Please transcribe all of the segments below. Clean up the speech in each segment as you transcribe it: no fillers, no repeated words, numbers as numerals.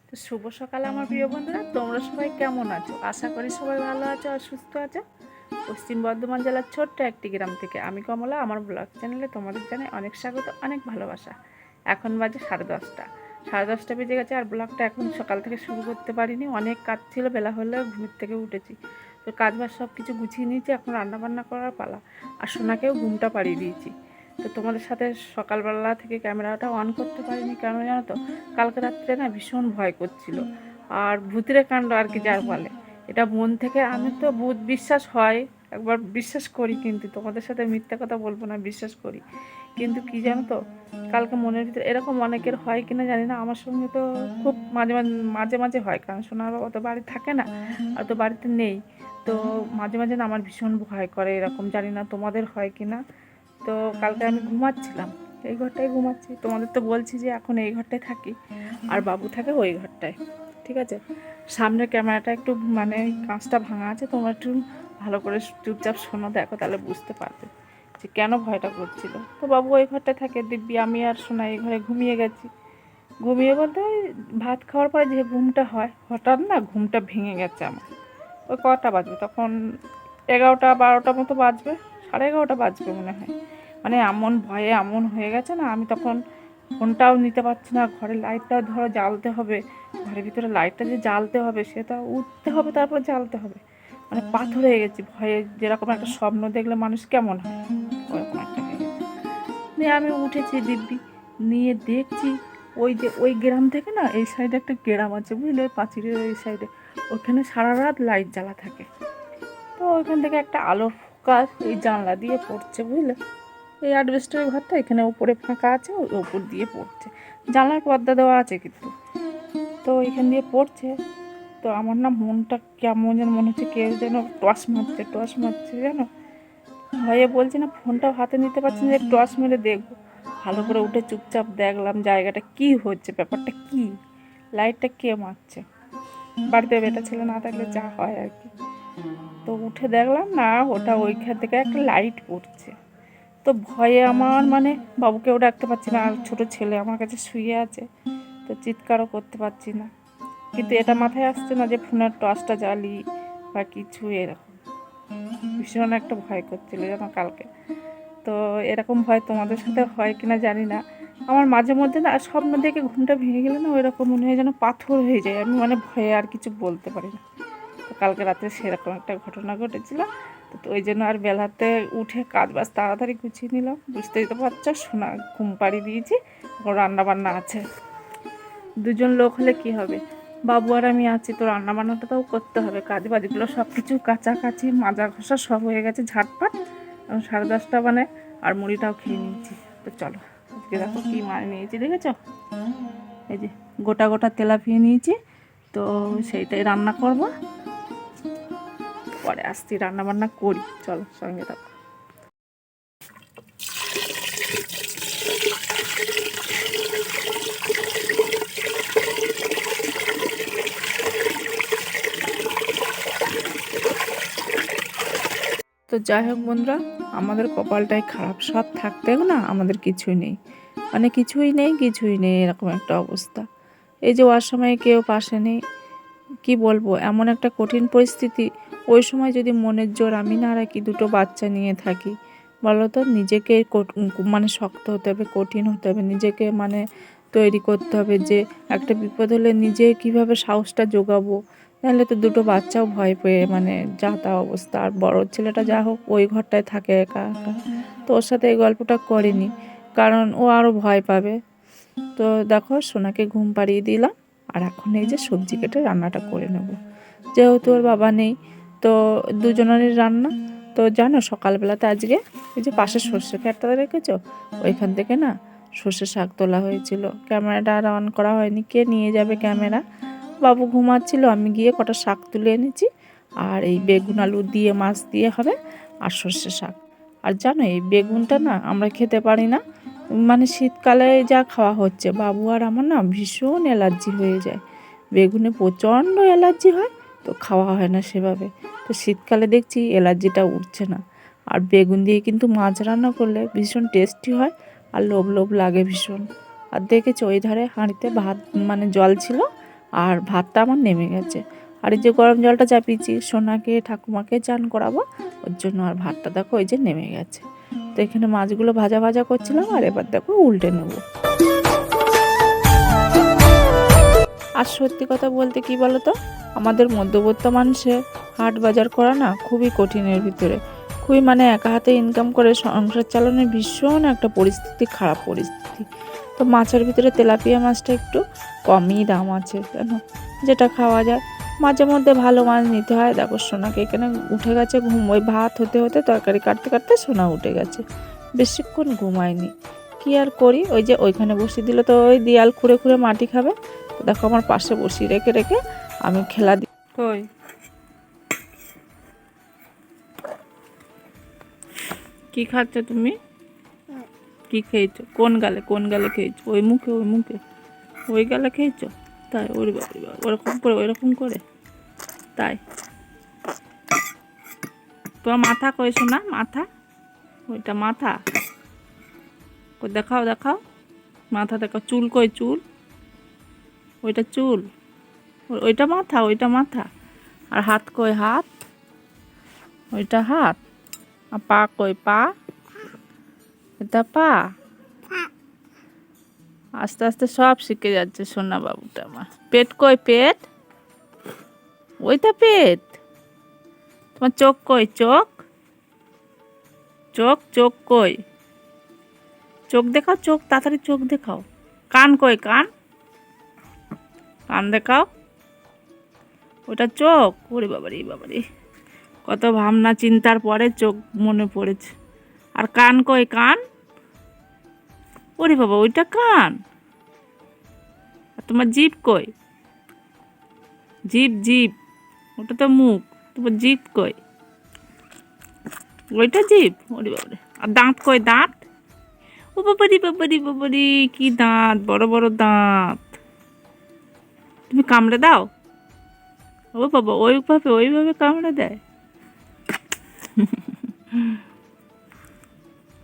তো শুভ সকাল আমার প্রিয় বন্ধুরা, তোমরা সবাই কেমন আছো? আশা করি সবাই ভালো আছো আর সুস্থ আছো। পশ্চিম বর্ধমান জেলার ছোট্ট একটি গ্রাম থেকে আমি কমলা আমার ব্লগ চ্যানেলে তোমাদের জানাই অনেক স্বাগত, অনেক ভালোবাসা। এখন বাজে 10:30, 10:30 বেজে গেছে আর ব্লগটা এখন সকাল থেকে শুরু করতে পারিনি, অনেক কাজ ছিল। বেলা হলেও ঘুমের থেকে উঠেছি, তো কাজবাজ সব কিছু গুছিয়ে নিয়েছি। এখন রান্নাবান্না করার পালা, আর সোনাকেও ঘুমটা পাড়িয়ে দিয়েছি। তো তোমাদের সাথে সকালবেলা থেকে ক্যামেরাটা অন করতে পারিনি, কেন জানো তো? কালকে রাত্রে না ভীষণ ভয় করছিল, আর ভূতের কাণ্ড আর কি যার বলে, এটা মন থেকে। আমি তো ভূত বিশ্বাস হয়, একবার বিশ্বাস করি, কিন্তু তোমাদের সাথে মিথ্যা কথা বলবো না, বিশ্বাস করি। কিন্তু কি জানো তো, কালকে মনের ভিতরে এরকম অনেকের হয় কিনা জানি না, আমার সঙ্গে তো খুব মাঝে মাঝে মাঝে মাঝে হয়, কারণ সোনার বাবা তো বাড়ি থাকে না, আর তো বাড়িতে নেই। তো মাঝে মাঝে না আমার ভীষণ ভয় করে এরকম, জানি না তোমাদের হয় কিনা। তো কালকে আমি ঘুমাচ্ছিলাম, এই ঘরটায় ঘুমাচ্ছি, তোমাদের তো বলছি যে এখন এই ঘরটায় থাকি, আর বাবু থাকে ওই ঘরটায়। ঠিক আছে, সামনের ক্যামেরাটা একটু মানে কাঁচটা ভাঙা আছে, তোমরা একটু ভালো করে চুপচাপ শোনো, দেখো, তাহলে বুঝতে পারবে যে কেন ভয়টা করছিল। তো বাবু ওই ঘরটায় থাকে, দিব্যি আমি আর সোনা এই ঘরে ঘুমিয়ে গেছি। ঘুমিয়ে বলতে ওই ভাত খাওয়ার পরে যে ঘুমটা হয়, হঠাৎ না ঘুমটা ভেঙে গেছে আমার। ওই কটা বাজবে তখন, 11টা 12টা মতো বাজবে, 11:30 বাজবে মনে হয়। মানে এমন ভয়ে এমন হয়ে গেছে না, আমি তখন ফোনটাও নিতে পারছি না। ঘরের লাইটটা ধরো জ্বালতে হবে, ঘরের ভিতরে লাইটটা যে জ্বালতে হবে, সেটা উঠতে হবে, তারপরে জ্বালতে হবে। মানে পাথর হয়ে গেছি ভয়ে, যেরকম একটা স্বপ্ন দেখলে মানুষ কেমন হয়, ওরকম একটা হয়ে গেছে। নিয়ে আমি উঠেছি দিব্যি, নিয়ে দেখছি ওই যে ওই গ্রাম থেকে না এই সাইডে একটা গ্রাম আছে বুঝলে, ওই পাঁচিরের ওই সাইডে, ওখানে সারা রাত লাইট জ্বালা থাকে। তো ওইখান থেকে একটা আলোর ফোকাস এই জানলা দিয়ে পড়ছে বুঝলে, এই অ্যাডভেস্টারের ঘরটা এখানে উপরে ফাঁকা আছে, ওই উপর দিয়ে পড়ছে, জানলার পর্দা দেওয়া আছে কিন্তু। তো এখান দিয়ে পড়ছে, তো আমার না মনটা কেমন যেন মনে হচ্ছে, কেউ যেন টস মারছে টস মারছে জানো। ভয়ে বলছি না, ফোনটাও হাতে নিতে পারছি না যে টস মেরে দেখবো। ভালো করে উঠে চুপচাপ দেখলাম জায়গাটা কি হচ্ছে, ব্যাপারটা কি, লাইটটা কে মারছে। বাড়িতে বেটা ছেলে না থাকলে যা হয় আর কি। তো উঠে দেখলাম না, ওটা ওইখান থেকে একটা লাইট পড়ছে। তো ভয়ে আমার মানে বাবুকেও ডাকতে পারছি না, আর ছোটো ছেলে আমার কাছে শুয়ে আছে, তো চিৎকারও করতে পারছি না। কিন্তু এটা মাথায় আসছে না যে ফোনের টর্চটা জ্বালি বা কিছু, এরকম ভীষণ একটা ভয় করছিল যেন কালকে। তো এরকম ভয় তোমাদের সাথে হয় কিনা জানি না, আমার মাঝে মধ্যে না স্বপ্ন দেখে ঘুমটা ভেঙে গেলে না ওইরকম মনে হয় যেন পাথর হয়ে যায়, আমি মানে ভয়ে আর কিছু বলতে পারি না। তো কালকে রাতে সেরকম একটা ঘটনা ঘটেছিল। তো ওই জন্য আর বেলাতে উঠে কাজ বাজ তাড়াতাড়ি গুছিয়ে নিলাম, বুঝতেই তো পারছো, সোনা ঘুম পাড়িয়ে দিয়েছি, রান্না বান্না আছে। দুজন লোক হলে কি হবে, বাবু আর আমি আছি, তো রান্না বান্নাটাও করতে হবে, কাজ বাজগুলো সব কিছু কাচাকাচি মাজা ঘষা সব হয়ে গেছে ঝাটপাট। 10:30 মানে, আর মুড়িটাও খেয়ে নিয়েছি। তো চলো, আজকে দেখো কী মাছ নিয়েছি দেখেছো, এই যে গোটা গোটা তেলাপিয়া নিয়েছি, তো সেইটাই রান্না করব। পরে আসছি, রান্না বান্না করি, চলো সঙ্গে থাকো। তো যাই হোক বন্ধুরা, আমাদের কপালটাই খারাপ, সব থাকতেও না আমাদের কিছুই নেই, মানে কিছুই নেই কিছুই নেই, এরকম একটা অবস্থা। এই যে ওর সময় কেউ পাশে নেই, কি বলবো, এমন একটা কঠিন পরিস্থিতি। ওই সময় যদি মনের জোর আমি না রাখি, দুটো বাচ্চা নিয়ে থাকি, বলো তো, নিজেকে মানে শক্ত হতে হবে, কঠিন হতে হবে, নিজেকে মানে তৈরি করতে হবে যে একটা বিপদ হলে নিজে কিভাবে সাহসটা জোগাবো। নাহলে তো দুটো বাচ্চাও ভয় পেয়ে মানে যা তা অবস্থা। আর বড় ছেলেটা যা হোক ওই ঘরটায় থাকে একা একা, তো ওর সাথে এই গল্পটা করিনি, কারণ ও আরও ভয় পাবে। তো দেখো সোনাকে ঘুম পাড়িয়ে দিলাম, আর এখন এই যে সবজি কেটে রান্নাটা করে নেব, যেহেতু ওর বাবা নেই, তো দুজনেরই রান্না। তো জানো সকালবেলাতে আজকে এই যে পাশে সর্ষে ক্ষেতটা রেখেছো, ওইখান থেকে না সর্ষে শাক তোলা হয়েছিল, ক্যামেরাটা আর অন করা হয়নি, কে নিয়ে যাবে ক্যামেরা। বাবু ঘুমাচ্ছিল, আমি গিয়ে কটা শাক তুলে এনেছি, আর এই বেগুন আলু দিয়ে মাছ দিয়ে হবে, আর সর্ষে শাক। আর জানো এই বেগুনটা না আমরা খেতে পারি না, মানে শীতকালে যা খাওয়া হচ্ছে, বাবু আর আমার না ভীষণ অ্যালার্জি হয়ে যায়, বেগুনে প্রচণ্ড অ্যালার্জি হয়, তো খাওয়া হয় না সেভাবে। তো শীতকালে দেখছি অ্যালার্জিটা উঠছে না। আর বেগুন দিয়ে কিন্তু মাছ রান্না করলে ভীষণ টেস্টি হয়, আর লোভ লোভ লাগে ভীষণ। আর দেখেছো ওই ধারে হাঁড়িতে ভাত মানে জল ছিল, আর ভাতটা আমার নেমে গেছে। আর এই যে গরম জলটা চাপিয়েছি সোনাকে ঠাকুমাকে চান করাবো, ওর জন্য। আর ভাতটা দেখো ওই যে নেমে গেছে। তো এখানে মাছগুলো ভাজা ভাজা করছিলাম, আর এবার দেখো উল্টে নেব। আর সত্যি কথা বলতে কি বলো তো, আমাদের মধ্যবিত্ত মানুষের হাট বাজার করা না খুবই কঠিনের ভিতরে, খুবই মানে একা হাতে ইনকাম করে সংসার চালানোর ভীষণ একটা পরিস্থিতি, খারাপ পরিস্থিতি। তো মাছের ভিতরে তেলাপিয়া মাছটা একটু কমই দাম আছে কেন, যেটা খাওয়া যায়। মাঝে মধ্যে ভালো মাছ নিতে হয়। দেখো সোনাকে এখানে উঠে গেছে ঘুম, ওই ভাত হতে হতে তরকারি কাটতে কাটতে সোনা উঠে গেছে, বেশিক্ষণ ঘুমায়নি। কি আর করি, ওই যে ওইখানে বসিয়ে দিল তো ওই দেয়াল খুঁড়ে খুঁড়ে মাটি খাবে। দেখো আমার পাশে বসিয়ে রেখে রেখে আমি খেলা দিই। কই কি খাচ্ছ তুমি? কি খেয়েছো? কোন গালে খেয়েছো? ওই মুখে ওই গালে খেয়েছো? তাই? ওরে বাবা, ওরকম করে তাই? তোমার মাথা কইছো না? মাথা ওইটা মাথা কই, দেখাও মাথা দেখাও। চুল কই? চুল ওইটা চুল, ওইটা মাথা। আর হাত কই? হাত ওইটা হাত। আর পা কই? পা এটা পা। আস্তে আস্তে সব শিখে যাচ্ছে সোনা বাবুটা আমার। পেট কই? পেট ওইটা পেট। তোমার চোখ কই? চোখ কই? চোখ দেখাও, চোখ তাড়াতাড়ি চোখ দেখাও। কান কই? কান দেখাও। ওটা চোখ। ওরে বাবারে, কত ভাবনা চিন্তার পরে চোখ মনে পড়েছে। আর কান কই? কান ওরে বাবা, ওইটা কান। আর তোমার জিভ কই? জিভ ওটা তো মুখ। তোমার জিভ কই? ওইটা জিভ। ওরে বাবারে। আর দাঁত কই? দাঁত ও বাবারি, কি দাঁত, বড় বড় দাঁত। তুমি কামড়ে দাও? ও বাবা, ওইভাবে কামড়ে দেয়।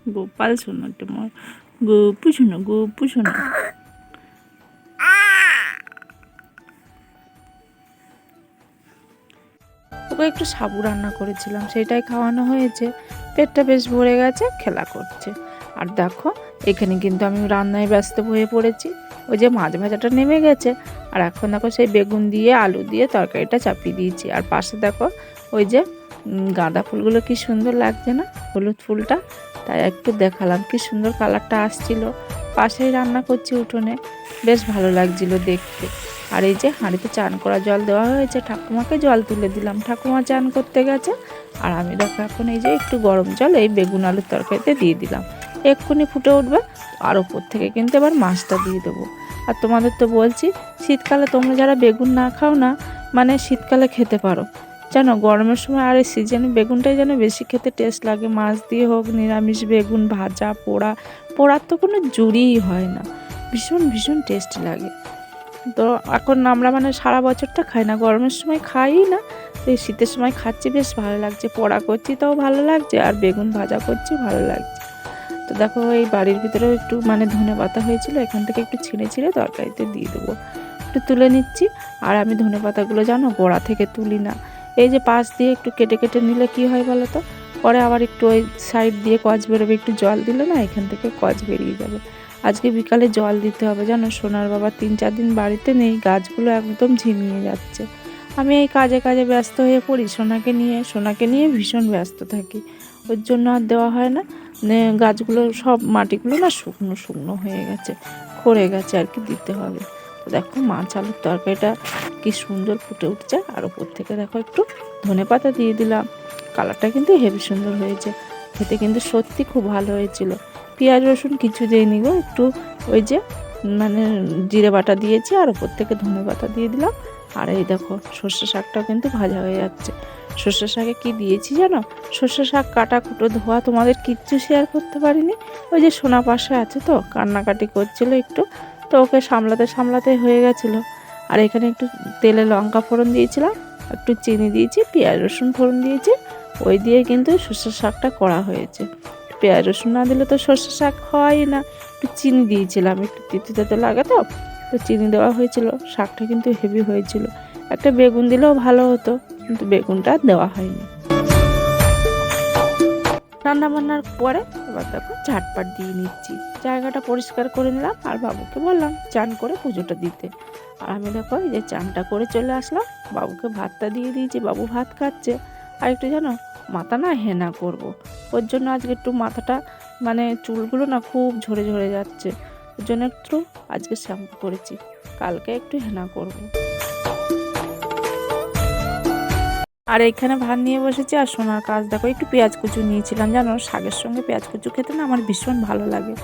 গোপাল শোনো, তোমার গপু শোনো। ওকে একটু সাবু রান্না করেছিলাম, সেটাই খাওয়ানো হয়েছে। পেটটা বেশ ভরে গেছে, খেলা করছে। আর দেখো এখানে কিন্তু আমি রান্নায় ব্যস্ত হয়ে পড়েছি। ওই যে মাছ ভাজাটা নেমে গেছে, আর এখন দেখো সেই বেগুন দিয়ে আলু দিয়ে তরকারিটা চাপিয়ে দিয়েছি। আর পাশে দেখো ওই যে গাঁদা ফুলগুলো কি সুন্দর লাগছে না, হলুদ ফুলটা, তাই একটু দেখালাম। কি সুন্দর কালারটা আসছিল। পাশেই রান্না করছি উঠোনে, বেশ ভালো লাগছিল দেখতে। আর এই যে হাঁড়িতে চান করা জল দেওয়া হয়েছে, ঠাকুমাকে জল তুলে দিলাম, ঠাকুমা চান করতে গেছে। আর আমি দেখো এখন এই যে একটু গরম জল এই বেগুন আলুর তরকারিতে দিয়ে দিলাম, এক্ষুনি ফুটে উঠবে। আর ওপর থেকে কিন্তু এবার মাছটা দিয়ে দেবো। আর তোমাদের তো বলছি, শীতকালে তোমরা যারা বেগুন না খাও না, মানে শীতকালে খেতে পারো জানো। গরমের সময় আর এই সিজনে বেগুনটাই যেন বেশি খেতে টেস্ট লাগে, মাছ দিয়ে হোক, নিরামিষ বেগুন ভাজা পোড়ার তো কোনো জুড়িই হয় না, ভীষণ টেস্ট লাগে। তো এখন আমরা মানে সারা বছরটা খাই না, গরমের সময় খাই না, তো এই শীতের সময় খাচ্ছি, বেশ ভালো লাগছে। পোড়া করছি তাও ভালো লাগছে, আর বেগুন ভাজা করছি ভালো লাগছে। তো দেখো এই বাড়ির ভিতরেও একটু মানে ধনে পাতা হয়েছিল, এখান থেকে একটু ছিঁড়ে তরকারিতে দিয়ে দেবো, একটু তুলে নিচ্ছি। আর আমি ধনে পাতাগুলো জানো গোড়া থেকে তুলি না, এই যে পাশ দিয়ে একটু কেটে নিলে কি হয় বলো তো, পরে আবার একটু ওই সাইড দিয়ে কচ বেরোবে, একটু জল দিলে না এখান থেকে কচ বেরিয়ে যাবে। আজকে বিকালে জল দিতে হবে জানো, সোনার বাবা 3-4 দিন বাড়িতে নেই, গাছগুলো একদম ঝিমিয়ে যাচ্ছে। আমি এই কাজে ব্যস্ত হয়ে পড়ি, সোনাকে নিয়ে ভীষণ ব্যস্ত থাকি, ওর জন্য আর দেওয়া হয় না। গাছগুলো সব মাটিগুলো না শুকনো হয়ে গেছে, খড়ে গেছে, আর কি দিতে হবে। তো দেখো মাছ আলুর তরকারিটা কি সুন্দর ফুটে উঠছে। আর ওপর থেকে দেখো একটু ধনে পাতা দিয়ে দিলাম, কালারটা কিন্তু হেবি সুন্দর হয়েছে, খেতে কিন্তু সত্যি খুব ভালো হয়েছিল। পেঁয়াজ রসুন কিছু দিইনি গো, একটু ওই যে মানে জিরে বাটা দিয়েছি, আর ওপর থেকে ধনে পাতা দিয়ে দিলাম। আর এই দেখো সর্ষে শাকটাও কিন্তু ভাজা হয়ে যাচ্ছে। সর্ষে শাকে কি দিয়েছি জানো, সর্ষে শাক কাটা কুটো ধোয়া তোমাদের কিচ্ছু শেয়ার করতে পারিনি। ওই যে সোনা পাশে আছে তো, কান্নাকাটি করছিল একটু, তো ওকে সামলাতে হয়ে গেছিলো। আর এখানে একটু তেলে লঙ্কা ফোড়ন দিয়েছিলাম, একটু চিনি দিয়েছি, পেঁয়াজ রসুন ফোড়ন দিয়েছি, ওই দিয়ে কিন্তু সর্ষে শাকটা করা হয়েছে। পেঁয়াজ রসুন না দিলে তো সর্ষে শাক হয় না। একটু চিনি দিয়েছিলাম, একটু তিতে লাগে তো তো চিনি দেওয়া হয়েছিল। শাকটা কিন্তু হেভি হয়েছিল। একটা বেগুন দিলেও ভালো হতো, কিন্তু বেগুনটা দেওয়া হয়নি। রান্না বান্নার পরে এবার দেখো ঝাটপাট দিয়ে নিচ্ছি, জায়গাটা পরিষ্কার করে নিলাম আর বাবুকে বললাম চান করে পুজোটা দিতে। আর আমি দেখো এই যে চানটা করে চলে আসলাম, বাবুকে ভাতটা দিয়ে দিয়েছি, বাবু ভাত খাচ্ছে। আর একটু জানো মাথা না হেনা করব, ওর জন্য আজকে একটু মাথাটা মানে চুলগুলো না খুব ঝরে ঝরে যাচ্ছে, ওর জন্য একটু আজকে শ্যাম্পু করেছি, কালকে একটু হেনা করব। আর এখানে ভাত নিয়ে বসেছি। আর সোনার কাজ দেখো একটু পেঁয়াজ কুচু নিয়েছিলাম, জানো শাকের সঙ্গে পেঁয়াজ কুচু খেতে না আমার ভীষণ ভালো লাগে।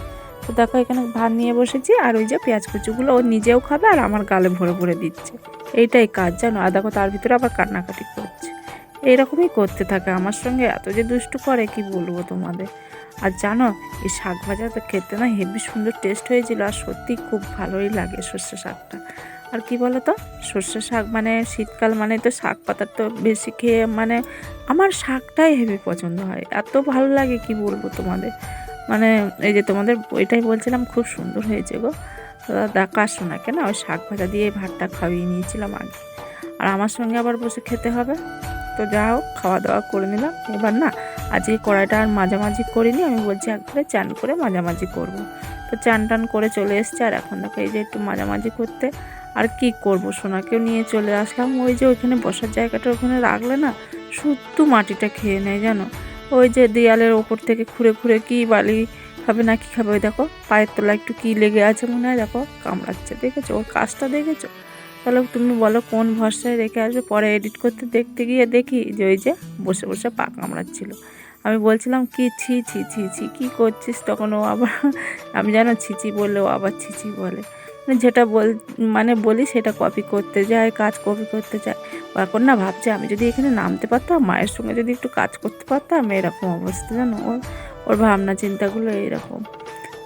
তো দেখো এখানে ভাত নিয়ে বসেছি, আর ওই যে পেঁয়াজ কুচুগুলো ও নিজেও খাবে আর আমার গালে ভরে ভরে দিচ্ছে। এইটাই কাজ জানো। আর দেখো তার ভিতরে আবার কান্নাকাটি করছে, এইরকমই করতে থাকে আমার সঙ্গে, এত যে দুষ্টু করে কি বলবো তোমাদের। আর জানো এই শাক ভাজাটা খেতে না হেবি সুন্দর টেস্ট হয়েছিল, আর সত্যি খুব ভালোই লাগে সর্ষে শাকটা। আর কি বলো তো, সর্ষে শাক মানে শীতকাল মানে তো শাক পাতার তো বেশি খেয়ে মানে আমার শাকটাই হেভি পছন্দ হয়, এত ভালো লাগে কি বলবো তোমাদের। মানে এই যে তোমাদের ওইটাই বলছিলাম, খুব সুন্দর হয়েছে গো। দেখো আসো না কেন, ওই শাক ভাজা দিয়ে ভাতটা খাইয়ে নিয়েছিলাম আগে, আর আমার সঙ্গে আবার বসে খেতে হবে। তো যা হোক খাওয়া দাওয়া করে নিলাম। এবার না আজকে কড়াইটা আর মাঝামাঝি করিনি, আমি বলছি একবারে চান করে মাঝামাঝি করব। তো চান টান করে চলে এসছে, আর এখন দেখো এই যে একটু মাঝামাঝি করতে। আর কি করব, সোনাকেও নিয়ে চলে আসলাম। ওই যে ওইখানে বসার জায়গাটা ওখানে রাখলে না শুধু মাটিটা খেয়ে নেয় জানো। ওই যে দেয়ালের ওপর থেকে খুঁড়ে খুঁড়ে কি বালি খাবে না কি খাবে, ওই দেখো পায়ের তলা একটু কি লেগে আছে মনে হয়, দেখো কামড়াচ্ছে, দেখেছো ওর কাজটা দেখেছো। তাহলে তুমি বলো কোন ভরসায় রেখে আসবে, পরে এডিট করতে দেখতে গিয়ে দেখি যে ওই যে বসে বসে পা কামড়াচ্ছিল। আমি বলছিলাম কি ছি ছি ছি ছি কী করছিস, তখন ও আবার আমি জানো ছিচি বললে ও আবার ছিচি বলে, যেটা মানে বলি সেটা কপি করতে যায়, কাজ কপি করতে চায়। ও এখন না ভাবছে আমি যদি এখানে নামতে পারতাম, মায়ের সঙ্গে যদি একটু কাজ করতে পারতাম, এরকম অবস্থা জানো ওর ভাবনা চিন্তাগুলো এইরকম।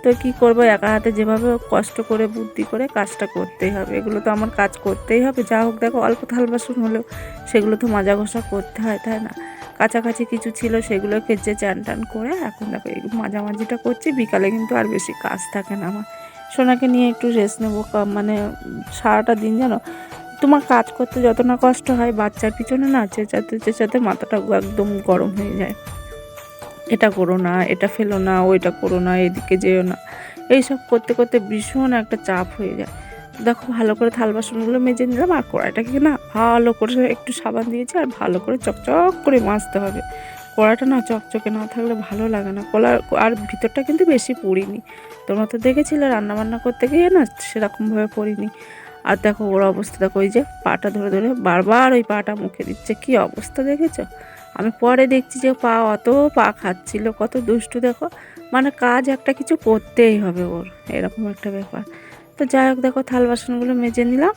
তো কি করব, একা হাতে যেভাবে কষ্ট করে বুদ্ধি করে কাজটা করতেই হবে, এগুলো তো আমার কাজ করতেই হবে। যা হোক দেখো অল্প থাল বাসন হলেও সেগুলো তো মাজা ঘষা করতে হয়, তাই না। কাছাকাছি কিছু ছিল সেগুলো কেচে চান টান করে এখন দেখো এই মাঝামাঝিটা করছি। বিকালে কিন্তু আর বেশি কাজ থাকে না আমার, সোনাকে নিয়ে একটু রেস্ট নেবো। মানে সারাটা দিন জানো তোমার কাজ করতে যত না কষ্ট হয়, বাচ্চার পিছনে না চেঁচাতে চেঁচাতে মাথাটা একদম গরম হয়ে যায়। এটা করো না, এটা ফেলো না, ওইটা করো না, এদিকে যেও না, এইসব করতে করতে ভীষণ একটা চাপ হয়ে যায়। দেখো ভালো করে থাল বাসনগুলো মেজে নিলাম, আর কড়াইটাকে না ভালো করে একটু সাবান দিয়েছি, আর ভালো করে চকচক করে মাজতে হবে। কড়াইটা না চকচকে না থাকলে ভালো লাগে না। আর ভিতরটা কিন্তু বেশি পুড়িনি, তোমরা তো দেখেছিলে রান্নাবান্না করতে গিয়ে না সেরকমভাবে পড়িনি। আর দেখো ওর অবস্থা দেখো, ওই যে পাটা ধরে ধরে বারবার ওই পাটা মুখে দিচ্ছে, কি অবস্থা দেখেছো। আমি পরে দেখছি যে অত পা খাচ্ছিল, কত দুষ্টু দেখো। মানে কাজ একটা কিছু করতেই হবে ওর, এরকম একটা ব্যাপার। তো যাই হোক দেখো থাল বাসনগুলো মেজে নিলাম।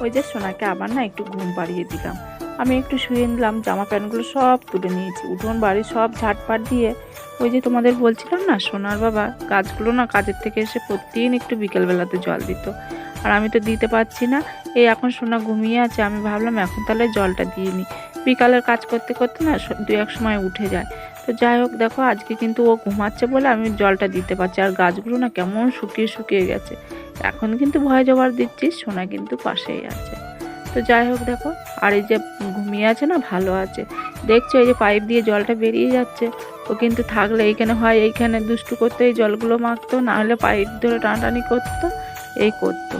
ওই যে সোনাকে আবার না একটু ঘুম পাড়িয়ে দিলাম, আমি একটু শুয়ে নিলাম, জামা প্যান্টগুলো সব তুলে নিয়েছি, উঠোন বাড়ি সব ঝাটপাট দিয়ে। ওই যে তোমাদের বলছিলাম না সোনার বাবা গাছগুলো না কাজের থেকে এসে প্রতিদিন একটু বিকেলবেলাতে জল দিত, আর আমি তো দিতে পারছি না। এই এখন সোনা ঘুমিয়ে আছে, আমি ভাবলাম এখন তাহলে জলটা দিয়ে নিই, বিকালের কাজ করতে করতে না দু এক সময় উঠে যায়। তো যাই হোক দেখো আজকে কিন্তু ও ঘুমাচ্ছে বলে আমি জলটা দিতে পারছি, আর গাছগুলো না কেমন শুকিয়ে শুকিয়ে গেছে। এখন কিন্তু ভয় জবার দিচ্ছি, সোনা কিন্তু পাশেই আছে। তো যাই হোক দেখো, আর এই যে ঘুমিয়ে আছে না ভালো আছে, দেখছো এই যে পাইপ দিয়ে জলটা বেরিয়ে যাচ্ছে। ও কিন্তু থাকলে এইখানে হয় এইখানে দুষ্টু করতে এই জলগুলো মাখতো, না হলে পাইপ ধরে টানাটানি করতো, এই করতো।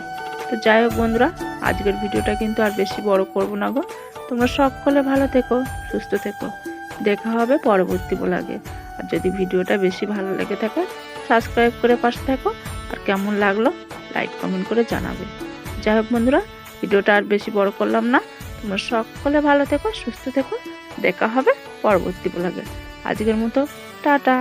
তো যাই হোক বন্ধুরা, আজকের ভিডিওটা কিন্তু আর বেশি বড় করব না গো। তোমরা সকলে ভালো থেকো, সুস্থ থেকো, দেখা হবে পরবর্তী ব্লগে। আর যদি ভিডিওটা বেশি ভালো লেগে থাকে সাবস্ক্রাইব করে পাশে থাকো, আর কেমন লাগলো লাইক কমেন্ট করে জানাবে। যাই হোক বন্ধুরা, ভিডিওটা আর বেশি বড় করলাম না, তোমরা সকলে ভালো থেকো, সুস্থ থেকো, দেখা হবে পরবর্তী ব্লগে। আজকের মতো টাটা।